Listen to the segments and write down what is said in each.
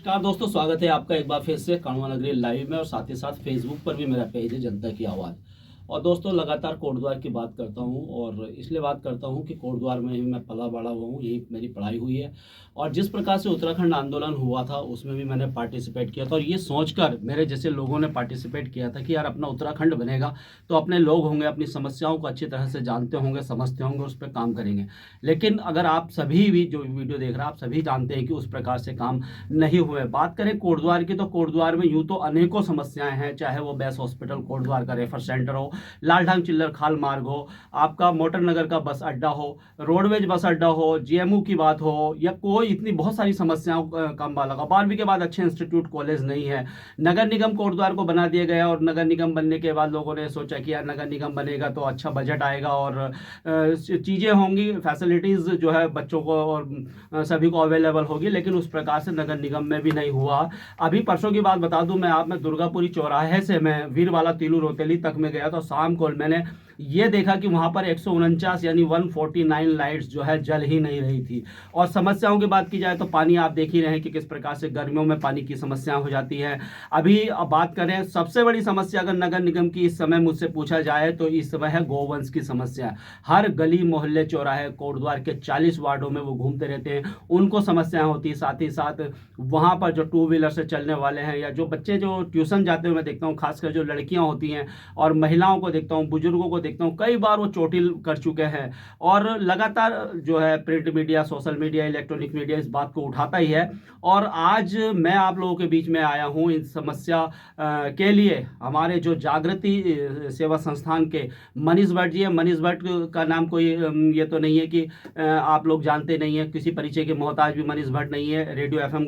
नमस्कार दोस्तों, स्वागत है आपका एक बार फिर से कानवा नगरी लाइव में और साथ ही साथ फेसबुक पर भी मेरा पेज है जनता की आवाज़। और दोस्तों लगातार कोटद्वार की बात करता हूं और इसलिए बात करता हूं कि कोटद्वार में ही मैं पला बड़ा हुआ हूं, यही मेरी पढ़ाई हुई है। और जिस प्रकार से उत्तराखंड आंदोलन हुआ था उसमें भी मैंने पार्टिसिपेट किया था और ये सोचकर मेरे जैसे लोगों ने पार्टिसिपेट किया था कि यार अपना उत्तराखंड बनेगा तो अपने लोग होंगे, अपनी समस्याओं को अच्छी तरह से जानते होंगे, समझते होंगे, उस पर काम करेंगे। लेकिन अगर आप सभी भी जो वीडियो देख रहे हैं आप सभी जानते हैं कि उस प्रकार से काम नहीं हुए। बात करें कोटद्वार की तो कोटद्वार में यूं तो अनेकों समस्याएं हैं, चाहे वो बेस हॉस्पिटल कोटद्वार का रेफर सेंटर हो, लालढांग चिल्लर खाल मार्ग हो, आपका मोटर नगर का बस अड्डा हो, रोडवेज बस अड्डा हो, जीएमयू की बात हो, या कोई इतनी बहुत सारी समस्याओं का अंबा लगा। 12वीं के बाद अच्छे इंस्टीट्यूट कॉलेज नहीं है। नगर निगम कोटद्वार को बना दिया गया और नगर निगम बनने के बाद लोगों ने सोचा कि यार नगर निगम बनेगा तो अच्छा बजट आएगा और चीज़ें होंगी, फैसिलिटीज़ जो है बच्चों को और सभी को अवेलेबल होगी। लेकिन उस प्रकार से नगर निगम में भी नहीं हुआ। अभी परसों की बात बता दूं मैं आप में, दुर्गापुरी चौराहे से मैं वीरवाला तिलू रोतेली तक में गया तो शाम को मैंने ये देखा कि वहां पर 149 यानी 149 लाइट्स जो है जल ही नहीं रही थी। और समस्याओं की बात की जाए तो पानी आप देख ही रहे हैं कि किस प्रकार से गर्मियों में पानी की समस्या हो जाती है। अभी अब बात करें सबसे बड़ी समस्या अगर नगर निगम की इस समय मुझसे पूछा जाए तो इस समय है गोवंश की समस्या। हर गली मोहल्ले चौराहे कोटद्वार के 40 वार्डों में वो घूमते रहते हैं, उनको समस्याएं होती है। साथ ही साथ वहाँ पर जो टू व्हीलर से चलने वाले हैं या जो बच्चे जो ट्यूशन जाते हुए मैं देखता हूँ, खासकर जो लड़कियाँ होती हैं और महिलाओं को देखता हूँ, बुजुर्गों को देखता हूँ, कई बार वो चोटिल कर चुके हैं। और लगातार जो है print media, social media, electronic media इस बात को उठाता ही है। और आज मैं आप लोगों के बीच में आया हूँ इन समस्या के लिए। हमारे जो जागृति सेवा संस्थान के मनीष भट्ट जी है, मनीष भट्ट का नाम कोई ये तो नहीं है कि आप लोग जानते नहीं है, किसी परिचय के मोहताज भी मनीष भट्ट नहीं है। रेडियो एफएम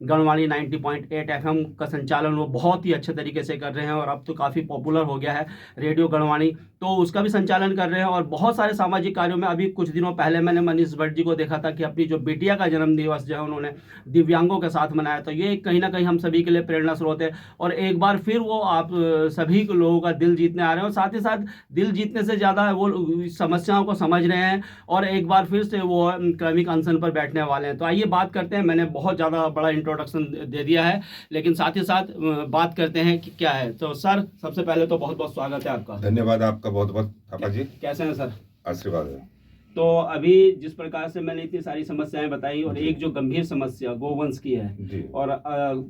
गढ़वाणी 90.8 एफएम का संचालन वो बहुत ही अच्छे तरीके से कर रहे हैं और अब तो काफ़ी पॉपुलर हो गया है रेडियो गढ़वाणी, तो उसका भी संचालन कर रहे हैं। और बहुत सारे सामाजिक कार्यों में अभी कुछ दिनों पहले मैंने मनीष भट्ट जी को देखा था कि अपनी जो बिटिया का जन्म दिवस जो है उन्होंने दिव्यांगों के साथ मनाया। तो ये कहीं ना कहीं हम सभी के लिए प्रेरणा स्रोत है। और एक बार फिर वो आप सभी लोगों का दिल जीतने आ रहे हैं और साथ ही साथ दिल जीतने से ज़्यादा वो समस्याओं को समझ रहे हैं और एक बार फिर से वो क्रमिक अनशन पर बैठने वाले हैं। तो आइए बात करते हैं। मैंने बहुत ज़्यादा बड़ा इंट्रोडक्शन दे दिया है, लेकिन साथ ही साथ बात करते हैं कि क्या है। तो सर सबसे पहले तो बहुत बहुत स्वागत है आपका। धन्यवाद आपका बहुत बहुत थापा जी। कैसे हैं सर? आशीर्वाद है। तो अभी जिस प्रकार से मैंने इतनी सारी समस्याएं बताई और एक जो गंभीर समस्या गोवंश की है जी। और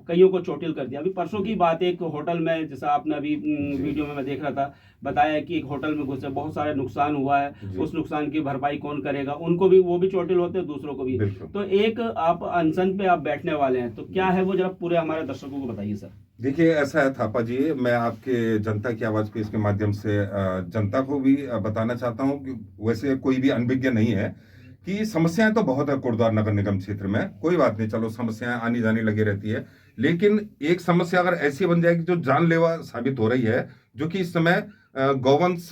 कईयों को चोटिल कर दिया। अभी परसों की बात है, एक होटल में, जैसा आपने अभी वीडियो में मैं देख रहा था, बताया कि एक होटल में घुसे, बहुत सारे नुकसान हुआ है। उस नुकसान की भरपाई कौन करेगा? उनको भी, वो भी चोटिल होते हैं, दूसरों को भी। तो एक आप अनशन पे आप बैठने वाले हैं, तो क्या है वो, जरा पूरे हमारे दर्शकों को बताइए सर। देखिए ऐसा है थापा जी, मैं आपके जनता की आवाज पे इसके माध्यम से जनता को भी बताना चाहता हूँ कि वैसे कोई भी अनभिज्ञ नहीं है कि समस्याएं तो बहुत है कोटद्वार नगर निगम क्षेत्र में। कोई बात नहीं, चलो समस्याएं आनी जानी लगी रहती है, लेकिन एक समस्या अगर ऐसी बन जाएगी जो जानलेवा साबित हो रही है, जो कि इस समय गौवंश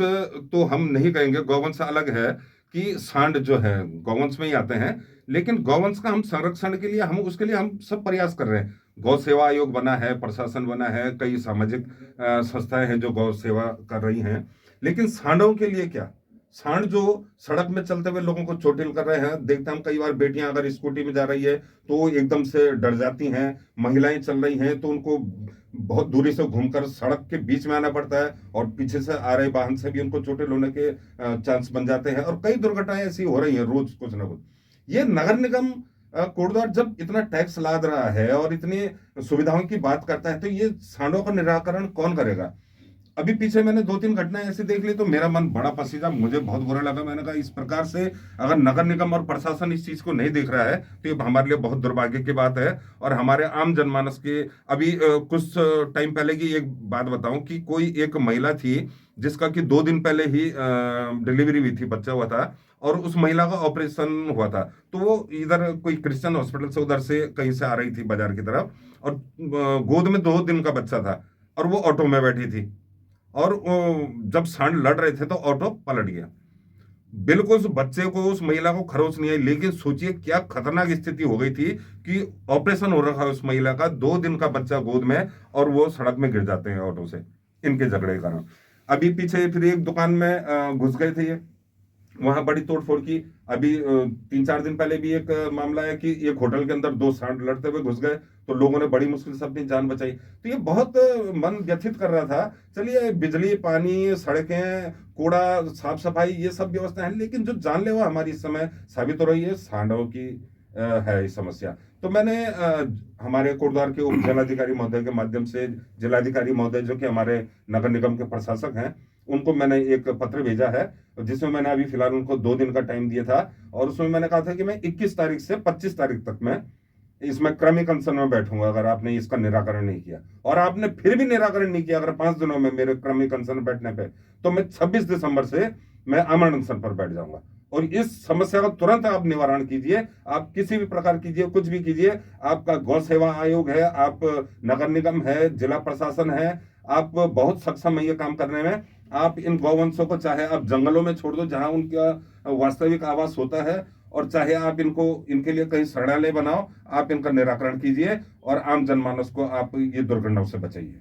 तो हम नहीं कहेंगे, गौवंश अलग है कि सांड जो है गौवंश में ही आते हैं, लेकिन गौवंश का हम संरक्षण के लिए, हम उसके लिए हम सब प्रयास कर रहे हैं। गौ सेवा आयोग बना है, प्रशासन बना है, कई सामाजिक संस्थाएं हैं जो गौ सेवा कर रही हैं, लेकिन सांडों के लिए क्या? सांड जो सड़क में चलते हुए लोगों को चोटिल कर रहे हैं, देखते हम कई बार बेटियां अगर स्कूटी में जा रही है तो एकदम से डर जाती हैं, महिलाएं चल रही हैं तो उनको बहुत दूरी से घूमकर सड़क के बीच में आना पड़ता है और पीछे से आ रहे वाहन से भी उनको चोटिल होने के चांस बन जाते हैं और कई दुर्घटनाएं ऐसी हो रही हैं रोज कुछ ना कुछ। ये नगर निगम कोटद्वार जब इतना टैक्स लाद रहा है और इतनी सुविधाओं की बात करता है तो ये सांडों का निराकरण कौन करेगा? अभी पीछे मैंने 2-3 घटनाएं ऐसी देख ली तो मेरा मन बड़ा पसीजा, मुझे बहुत बुरा लगा। मैंने कहा इस प्रकार से अगर नगर निगम और प्रशासन इस चीज को नहीं देख रहा है तो ये हमारे लिए बहुत दुर्भाग्य की बात है। और हमारे आम जनमानस के, अभी कुछ टाइम पहले की एक बात बताऊं कि कोई एक महिला थी जिसका कि 2 दिन पहले ही डिलीवरी हुई थी, बच्चा हुआ था और उस महिला का ऑपरेशन हुआ था। तो वो इधर कोई क्रिश्चियन हॉस्पिटल से, उधर से कहीं से आ रही थी बाजार की तरफ और गोद में 2 दिन का बच्चा था और वो ऑटो में बैठी थी और जब सांड लड़ रहे थे तो ऑटो पलट गया। बिल्कुल उस बच्चे को, उस महिला को खरोच नहीं आई, लेकिन सोचिए क्या खतरनाक स्थिति हो गई थी कि ऑपरेशन हो रखा है उस महिला का, 2 दिन का बच्चा गोद में, और वो सड़क में गिर जाते हैं ऑटो से, इनके झगड़े के कारण। अभी पीछे फिर एक दुकान में घुस गए थे ये वहां बड़ी तोड़फोड़ की। अभी 3-4 दिन पहले भी एक मामला है कि एक होटल के अंदर 2 सांड लड़ते हुए घुस गए, तो लोगों ने बड़ी मुश्किल से अपनी जान बचाई। तो ये बहुत मन व्यथित कर रहा था। चलिए, बिजली, पानी, सड़कें, कूड़ा, साफ सफाई, ये सब व्यवस्था है, लेकिन जो जानलेवा हमारी इस समय साबित हो रही है, सांडों की है समस्या। तो मैंने हमारे कोटद्वार के उप जिलाधिकारी महोदय के माध्यम से, जिलाधिकारी महोदय जो कि हमारे नगर निगम के प्रशासक हैं, उनको मैंने एक पत्र भेजा है, जिसमें मैंने अभी फिलहाल उनको 2 दिन का टाइम दिया था, और उसमें मैंने कहा था कि मैं 21 तारीख से 25 तारीख तक मैं इसमें क्रमिक अनशन में बैठूंगा अगर आपने इसका निराकरण नहीं किया। और आपने फिर भी निराकरण नहीं किया अगर 5 दिनों में मेरे क्रमिक अनशन में बैठने पे, तो मैं 26 दिसंबर से मैं अमरण अनशन पर बैठ जाऊंगा। और इस समस्या का तुरंत आप निवारण कीजिए। आप किसी भी प्रकार कीजिए, कुछ भी कीजिए। आपका गौ सेवा आयोग है, आप नगर निगम है, जिला प्रशासन है, आप बहुत सक्षम है ये काम करने में। आप इन गौवंशों को चाहे आप जंगलों में छोड़ दो जहां उनका वास्तविक आवास होता है, और चाहे आप इनको, इनके लिए कहीं शरणालय बनाओ। आप इनका निराकरण कीजिए और आम जनमानस को आप ये दुर्घटनाओं से बचाइए।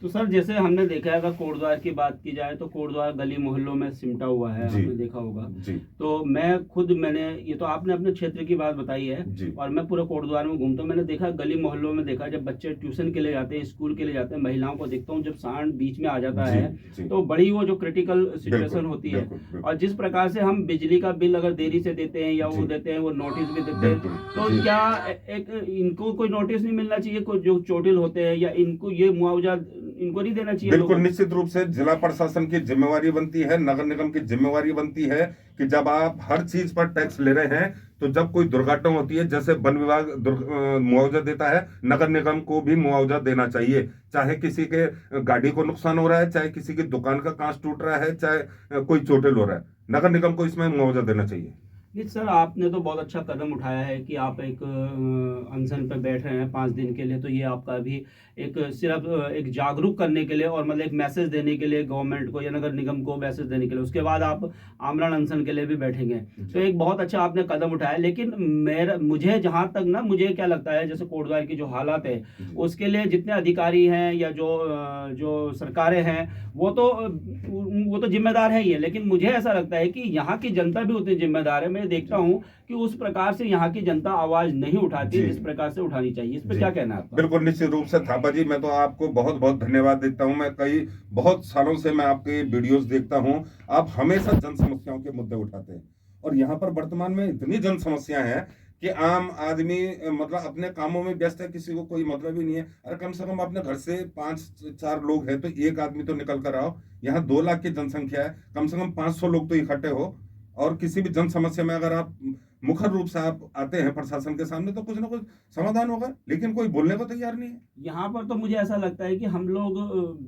तो सर, जैसे हमने देखा है, अगर कोटद्वार की बात की जाए तो कोटद्वार गली मोहल्लों में सिमटा हुआ है, जी, आपने देखा होगा। जी, तो मैंने ये तो आपने अपने क्षेत्र की बात बताई है, जी, और मैं पूरे कोटद्वार में घूमता हूँ, मैंने देखा गली मोहल्लों में, देखा जब बच्चे ट्यूशन के लिए जाते हैं, स्कूल के लिए जाते हैं, महिलाओं को देखता हूँ, जब सांड बीच में आ जाता जी, है जी, तो बड़ी वो जो क्रिटिकल सिचुएशन बिल्कुल, होती है। बिल्कुल, बिल्कुल, और जिस प्रकार से हम बिजली का बिल अगर देरी से देते हैं या वो जी, देते हैं, वो नोटिस भी देते हैं, बिल्कुल, तो जी, क्या एक इनको कोई नोटिस नहीं मिलना चाहिए, कोई जो चोटिल होते हैं, या इनको ये मुआवजा इनको नहीं देना चाहिए बिल्कुल, लोगों को? निश्चित रूप से जिला प्रशासन की जिम्मेवारी बनती है, नगर निगम की जिम्मेवारी बनती है कि जब आप हर चीज पर टैक्स ले रहे हैं, तो जब कोई दुर्घटना होती है, जैसे वन विभाग मुआवजा देता है, नगर निगम को भी मुआवजा देना चाहिए। चाहे किसी के गाड़ी को नुकसान हो रहा है, चाहे किसी की दुकान का कांच टूट रहा है, चाहे कोई चोटिल हो रहा है, नगर निगम को इसमें मुआवजा देना चाहिए। नहीं सर, आपने तो बहुत अच्छा कदम उठाया है कि आप एक अनशन पे बैठ रहे हैं 5 दिन के लिए। तो ये आपका अभी एक सिर्फ एक जागरूक करने के लिए, और मतलब एक मैसेज देने के लिए गवर्नमेंट को या नगर निगम को मैसेज देने के लिए, उसके बाद आप आमरण अनशन के लिए भी बैठेंगे। तो एक बहुत अच्छा आपने कदम उठाया। लेकिन मुझे जहाँ तक ना, मुझे क्या लगता है, जैसे कोटद्वार की जो हालात है, उसके लिए जितने अधिकारी हैं या जो सरकारें हैं, वो तो जिम्मेदार है ही है, लेकिन मुझे ऐसा लगता है कि यहाँ की जनता भी उतनी जिम्मेदार है। मैं देखता हूँ कि उस प्रकार से यहाँ की जनता आवाज नहीं उठाती जिस प्रकार से उठानी चाहिए। इस पर क्या कहना है आपका? बिल्कुल, निश्चित रूप से थापा जी, मैं तो आपको बहुत बहुत धन्यवाद देता हूं। मैं बहुत सालों से मैं आपके वीडियोस देखता हूं। आप हमेशा जन समस्याओं के मुद्दे उठाते हैं, और यहाँ पर वर्तमान में इतनी जन समस्याएं हैं कि आम आदमी मतलब अपने कामों में व्यस्त है, किसी को कोई मतलब ही नहीं है। अरे कम से कम अपने घर से 5-4 लोग हैं तो एक आदमी तो निकल कर आओ। यहाँ 2 लाख की जनसंख्या है, कम से कम 500 लोग तो इकट्ठे हो, और किसी भी जन समस्या में अगर आप मुखर रूप से आप आते हैं प्रशासन के सामने, तो कुछ ना कुछ समाधान होगा। लेकिन कोई बोलने को तैयार नहीं है। यहाँ पर तो मुझे ऐसा लगता है कि हम लोग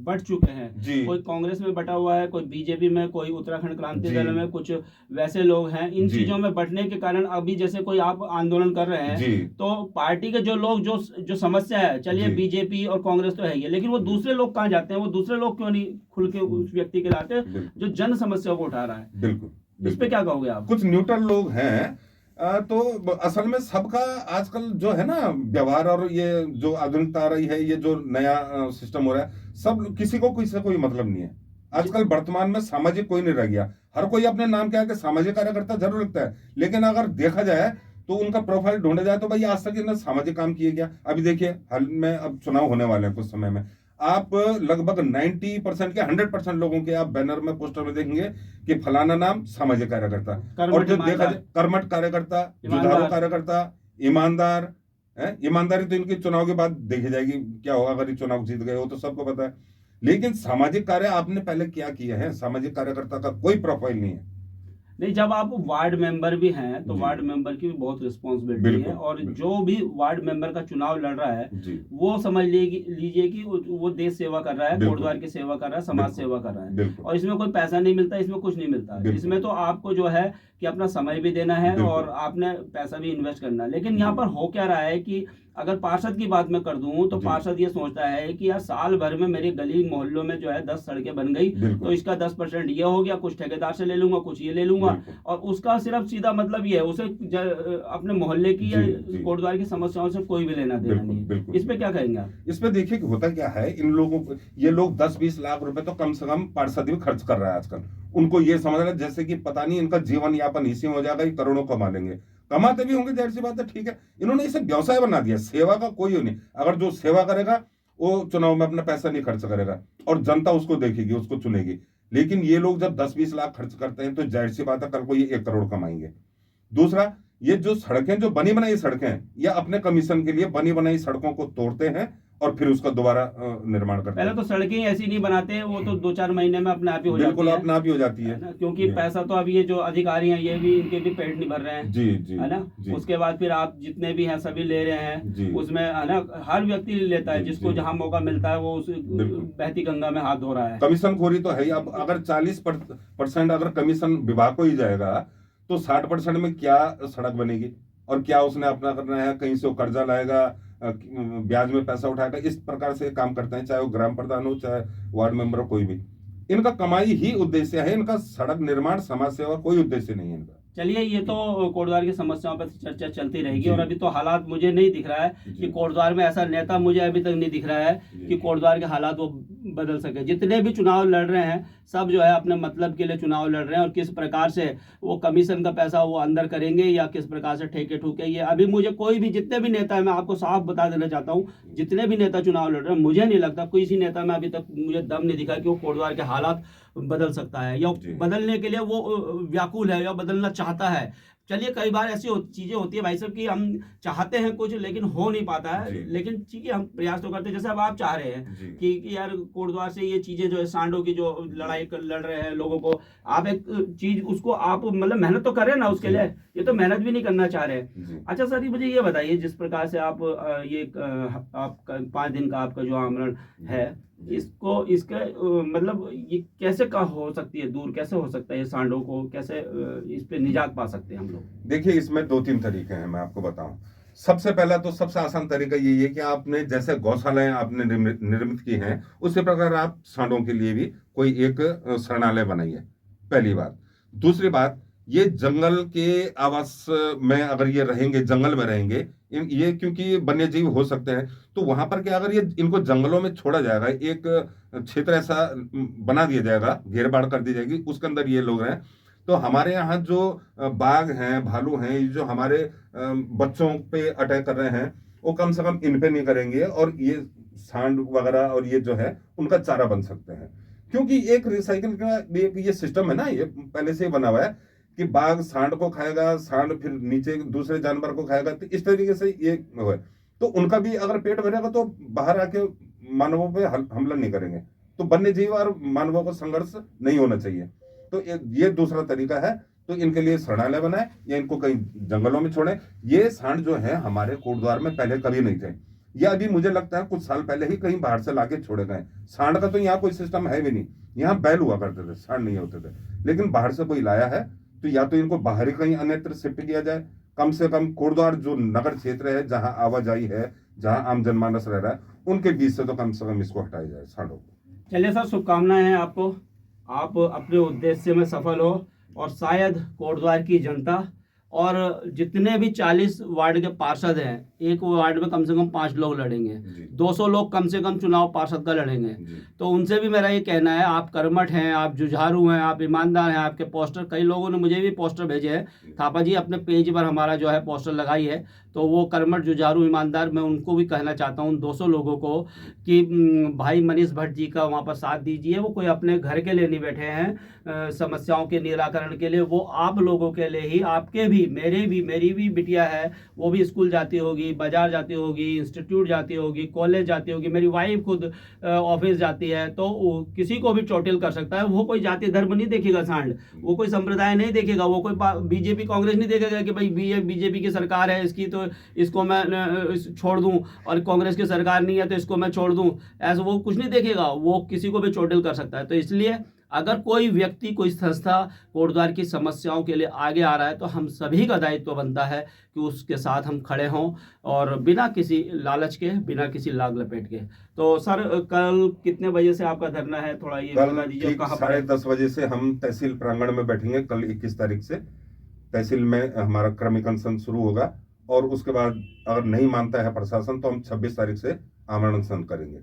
बट चुके हैं। जी, कोई कांग्रेस में बटा हुआ है, कोई बीजेपी में, कोई उत्तराखंड क्रांति जी, दल में, कुछ वैसे लोग हैं। इन जी, चीजों में बटने के कारण अभी जैसे कोई आप आंदोलन कर रहे हैं, जी, तो पार्टी के जो लोग जो समस्या है, चलिए जी, बीजेपी और कांग्रेस तो है ही है, लेकिन वो दूसरे लोग कहाँ जाते हैं? वो दूसरे लोग क्यों नहीं खुल के उस व्यक्ति के लाते बिल्कुल, जो जन समस्या को उठा रहा है? बिल्कुल, इस पे बिल्कुल। क्या कहोगे आप? कुछ न्यूट्रल लोग हैं। तो असल में सबका आजकल जो है ना व्यवहार, और ये जो आधुनिकता आ रही है, ये जो नया सिस्टम हो रहा है, सब किसी को किसी से कोई मतलब नहीं है। आजकल वर्तमान में सामाजिक कोई नहीं रह गया। हर कोई अपने नाम क्या है कि सामाजिक कार्यकर्ता जरूर लगता है, लेकिन अगर देखा जाए तो उनका प्रोफाइल ढूंढा जाए तो भाई आज तक इन्होंने सामाजिक काम किए क्या? अभी देखिए, हाल में अब चुनाव होने वाले हैं कुछ समय में, आप लगभग 90% के 100% लोगों के आप बैनर में, पोस्टर में देखेंगे कि फलाना नाम सामाजिक कार्यकर्ता। और जो देखा जाए कर्मठ कार्यकर्ता, जुझारू कार्यकर्ता, ईमानदार है। ईमानदारी तो इनकी चुनाव के बाद देखी जाएगी क्या होगा अगर ये चुनाव जीत गए हो, तो सबको पता है। लेकिन सामाजिक कार्य आपने पहले क्या किया है? सामाजिक कार्यकर्ता का कोई प्रोफाइल नहीं है। नहीं, जब आप वार्ड मेंबर भी हैं तो जी, वार्ड मेंबर की भी बहुत रिस्पॉन्सिबिलिटी बिल्कुल, है, और बिल्कुल, जो भी वार्ड मेंबर का चुनाव लड़ रहा है, जी, वो समझ लीजिए कि वो देश सेवा कर रहा है, बिल्कुल, कोटद्वार की सेवा कर रहा है, समाज बिल्कुल, सेवा कर रहा है। बिल्कुल, और इसमें कोई पैसा नहीं मिलता, इसमें कुछ नहीं मिलता। बिल्कुल, इसमें तो आपको जो है कि अपना समय भी देना है बिल्कुल, और आपने पैसा भी इन्वेस्ट करना है। लेकिन यहाँ जी, पर हो क्या रहा है कि अगर पार्षद की बात मैं कर दूं तो जी, पार्षद ये सोचता है कि यार साल भर में मेरी गली मोहल्लों में जो है 10 सड़कें बन गई, तो बिल्कुल, इसका 10% ये हो गया, कुछ ठेकेदार से ले लूंगा, कुछ ये ले लूंगा, बिल्कुल, और उसका सिर्फ सीधा मतलब ये है, उसे अपने मोहल्ले की या जी, जी, कोटद्वार की समस्याओं से कोई भी लेना देना बिल्कुल, नहीं है। बिल्कुल, इस पे क्या कहेंगे आप? इस पे देखिए कि होता क्या है, इन लोगों को, ये लोग 10-20 लाख रुपए तो कम से कम पार्षद भी खर्च कर रहा है आजकल। उनको ये समझ रहा है जैसे कि पता नहीं इनका जीवन यापन इसी में हो जाएगा, ये करोड़ों कमा लेंगे। कमाते भी होंगे, जाहिर सी बात है, ठीक है। इन्होंने इसे व्यवसाय बना दिया, सेवा का कोई नहीं। अगर जो सेवा करेगा वो चुनाव में अपना पैसा नहीं खर्च करेगा और जनता उसको देखेगी, उसको चुनेगी। लेकिन ये लोग जब 10-20 लाख खर्च करते हैं तो जाहिर सी बात है कल को ये 1 करोड़ कमाएंगे। दूसरा, ये जो सड़कें, जो बनी बनाई सड़कें हैं, या अपने कमीशन के लिए बनी बनाई सड़कों को तोड़ते हैं और फिर उसका दोबारा निर्माण करते पहले हैं। तो सड़कें ऐसी नहीं बनाते हैं, वो तो 2-4 महीने में अपने आप ही हो जाती बिल्कुल है, अपने आप ही हो जाती है, ना? क्योंकि पैसा तो अब ये जो अधिकारी हैं ये भी, इनके भी पेट नहीं भर रहे हैं, जी जी है ना। जी उसके बाद फिर आप जितने भी हैं सभी ले रहे हैं, जी उसमें है ना, हर व्यक्ति लेता है, जी जिसको जी जहां मौका मिलता है वो उस बिल्कुल। बहती गंगा में हाथ धो रहा है। कमीशन खोरी तो है ही। अब अगर 40% अगर कमीशन विभाग को ही जाएगा तो 60% में क्या सड़क बनेगी? और क्या उसने अपना करना है? कहीं से वो कर्जा लाएगा, ब्याज में पैसा उठाएगा। इस प्रकार से काम करते हैं, चाहे वो ग्राम प्रधान हो, चाहे वार्ड मेंबर हो, कोई भी। इनका कमाई ही उद्देश्य है, इनका सड़क निर्माण, समाज सेवा कोई उद्देश्य नहीं है इनका। चलिए, ये तो कोटद्वार की समस्याओं पर चर्चा चलती रहेगी, जी और अभी तो हालात मुझे नहीं दिख रहा है जी कि कोटद्वार में ऐसा नेता, मुझे अभी तक नहीं दिख रहा है जी कि कोटद्वार के हालात वो बदल सके। जितने भी चुनाव लड़ रहे हैं सब जो है अपने मतलब के लिए चुनाव लड़ रहे हैं, और किस प्रकार से वो कमीशन का पैसा वो अंदर करेंगे या किस प्रकार से ठेके ठूके, ये अभी मुझे कोई भी, जितने भी नेता है, मैं आपको साफ बता देना चाहता हूँ, जितने भी नेता चुनाव लड़ रहे हैं, मुझे नहीं लगता किसी नेता में अभी तक मुझे दम नहीं दिखा कि वो कोटद्वार के हालात बदल सकता है, या जी बदलने के लिए वो व्याकुल है या बदलना चाहता है। चलिए, कई बार ऐसी चीजें होती है भाई साहब कि हम चाहते हैं कुछ लेकिन हो नहीं पाता है, जी लेकिन ठीक है, हम प्रयास तो करते हैं। जैसे अब आप चाह रहे हैं जी कि यार कोटद्वार से ये चीजें जो है, सांडों की जो लड़ाई लड़ रहे हैं लोगों को, आप एक चीज उसको आप मतलब मेहनत तो करें ना उसके जी लिए, ये तो मेहनत भी नहीं करना चाह रहे हैं। जी अच्छा सर, ये मुझे ये बताइए, जिस प्रकार से आप आपका 5 दिन का आपका जो आमरण है, इसको इसका मतलब ये कैसे का हो सकती है, दूर कैसे हो सकता है, ये सांडों को कैसे इस पे निजात पा सकते हैं हम लोग? देखिए, इसमें 2-3 तरीके हैं, मैं आपको बताऊं। सबसे पहला तो सबसे आसान तरीका यही है कि आपने जैसे गौशालाएं आपने निर्मित की हैं, उसी प्रकार आप सांडों के लिए भी कोई एक शरणालय बनाइए, पहली बात। दूसरी बात, ये जंगल के आवास में अगर ये रहेंगे, जंगल में रहेंगे, ये क्योंकि वन्य जीव हो सकते हैं, तो वहां पर क्या, अगर ये इनको जंगलों में छोड़ा जाएगा, एक क्षेत्र ऐसा बना दिया जाएगा, घेर बाड़ कर दी जाएगी, उसके अंदर ये लोग हैं, तो हमारे यहाँ जो बाघ हैं, भालू हैं, ये जो हमारे बच्चों पे अटैक कर रहे हैं, वो कम से कम इन पे नहीं करेंगे, और ये सांड वगैरह और ये जो है उनका चारा बन सकते हैं। क्योंकि एक रिसाइकिल का एक ये सिस्टम है ना, ये पहले से ही बना हुआ है कि बाघ सांड को खाएगा, सांड फिर नीचे दूसरे जानवर को खाएगा, तो इस तरीके से ये है। तो उनका भी अगर पेट भरेगा तो बाहर आके मानवों पे हमला नहीं करेंगे। तो वन्य जीव और मानवों का संघर्ष नहीं होना चाहिए। तो ये दूसरा तरीका है। तो इनके लिए शरणालय बनाए या इनको कहीं जंगलों में छोड़े। ये सांड जो है हमारे कोटद्वार में पहले कभी नहीं थे, या अभी मुझे लगता है कुछ साल पहले ही कहीं बाहर से लाके छोड़े गए। सांड का तो यहाँ कोई सिस्टम है भी नहीं, यहाँ बैल हुआ करते थे, सांड नहीं होते थे। लेकिन बाहर से कोई लाया है तो या तो इनको बाहर ही कहीं अन्यत्र शिफ्ट किया जाए, कम से कम कोटद्वार जो नगर क्षेत्र है, जहां आवाजाही है, जहां आम जनमानस रह रहा है, उनके बीच से तो कम से कम इसको हटाया जाए सांडों को। चलिए सर, शुभकामनाएं हैं आपको, आप अपने उद्देश्य में सफल हो, और शायद कोटद्वार की जनता और जितने भी 40 वार्ड के पार्षद हैं, एक वार्ड में कम से कम 5 लोग लड़ेंगे, 200 लोग कम से कम चुनाव पार्षद का लड़ेंगे। तो उनसे भी मेरा ये कहना है, आप कर्मठ हैं, आप जुझारू हैं, आप ईमानदार हैं। आपके पोस्टर, कई लोगों ने मुझे भी पोस्टर भेजे हैं, थापा जी अपने पेज पर हमारा जो है पोस्टर लगाई है, तो वो कर्मठ, जुझारू, ईमानदार, मैं उनको भी कहना चाहता हूँ 200 लोगों को कि भाई मनीष भट्ट जी का वहाँ पर साथ दीजिए। वो कोई अपने घर के लिए नहीं बैठे हैं समस्याओं के निराकरण के लिए, वो आप लोगों के लिए ही, आपके भी, मेरी भी बिटिया है, वो भी स्कूल जाती होगी, बाजार जाती होगी, इंस्टीट्यूट जाती होगी, कॉलेज जाती होगी, मेरी वाइफ खुद ऑफिस जाती है, तो किसी को भी चोटिल कर सकता है। वो कोई जाति धर्म नहीं देखेगा सांड, वो कोई संप्रदाय नहीं देखेगा, वो कोई बीजेपी कांग्रेस नहीं देखेगा कि भाई बीजेपी की सरकार है इसकी तो इसको मैं छोड़ दूं, और कांग्रेस की सरकार नहीं है तो इसको मैं छोड़ दूं, ऐसा वो कुछ नहीं देखेगा। वो किसी को भी चोटिल कर सकता है। तो इसलिए अगर कोई व्यक्ति, कोई संस्था कोटद्वार की समस्याओं के लिए आगे आ रहा है, तो हम सभी का दायित्व बनता है कि उसके साथ हम खड़े हों, और बिना किसी लालच के, बिना किसी लाग लपेट के। तो सर, कल कितने बजे से आपका धरना है, थोड़ा ये बता दीजिए। ठीक 10:30 बजे से हम तहसील प्रांगण में बैठेंगे। कल 21 तारीख से तहसील में हमारा क्रमिक अनशन शुरू होगा, और उसके बाद अगर नहीं मानता है प्रशासन तो हम 26 तारीख से आमरण अनशन करेंगे।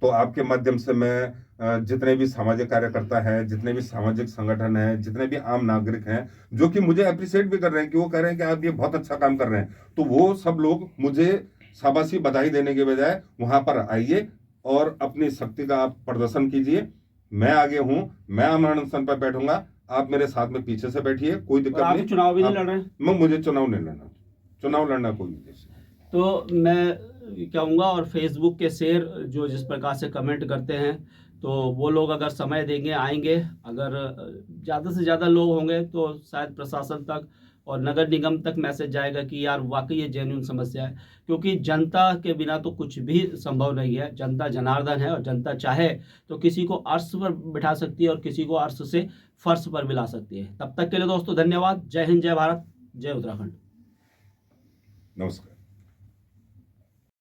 तो आपके माध्यम से मैं जितने भी सामाजिक कार्यकर्ता हैं, जितने भी सामाजिक संगठन हैं, जितने भी आम नागरिक हैं जो कि मुझे अप्रिशिएट भी कर रहे हैं कि वो कह रहे हैं कि आप ये बहुत अच्छा काम कर रहे हैं, तो वो सब लोग मुझे शाबाशी बधाई देने के बजाय वहां पर आइए और अपनी शक्ति का आप प्रदर्शन कीजिए। मैं आगे हूं, मैं आमरण अनशन पर बैठूंगा, आप मेरे साथ में पीछे से बैठिए, कोई दिक्कत और आप नहीं। चुनाव भी नहीं आप- लड़ रहे हैं? मुझे चुनाव नहीं लड़ना, चुनाव लड़ना कोई उद्देश्य नहीं। तो मैं कहूँगा, और फेसबुक के शेर जो जिस प्रकार से कमेंट करते हैं, तो वो लोग अगर समय देंगे, आएंगे, अगर ज़्यादा से ज़्यादा लोग होंगे तो शायद प्रशासन तक और नगर निगम तक मैसेज जाएगा कि यार वाकई ये जेन्युइन समस्या है, क्योंकि जनता के बिना तो कुछ भी संभव नहीं है। जनता जनार्दन है और जनता चाहे तो किसी को अर्श पर बिठा सकती है और किसी को अर्श से फर्श पर भी ला सकती है। तब तक के लिए दोस्तों धन्यवाद। जय हिंद, जय भारत, जय उत्तराखंड। नमस्कार।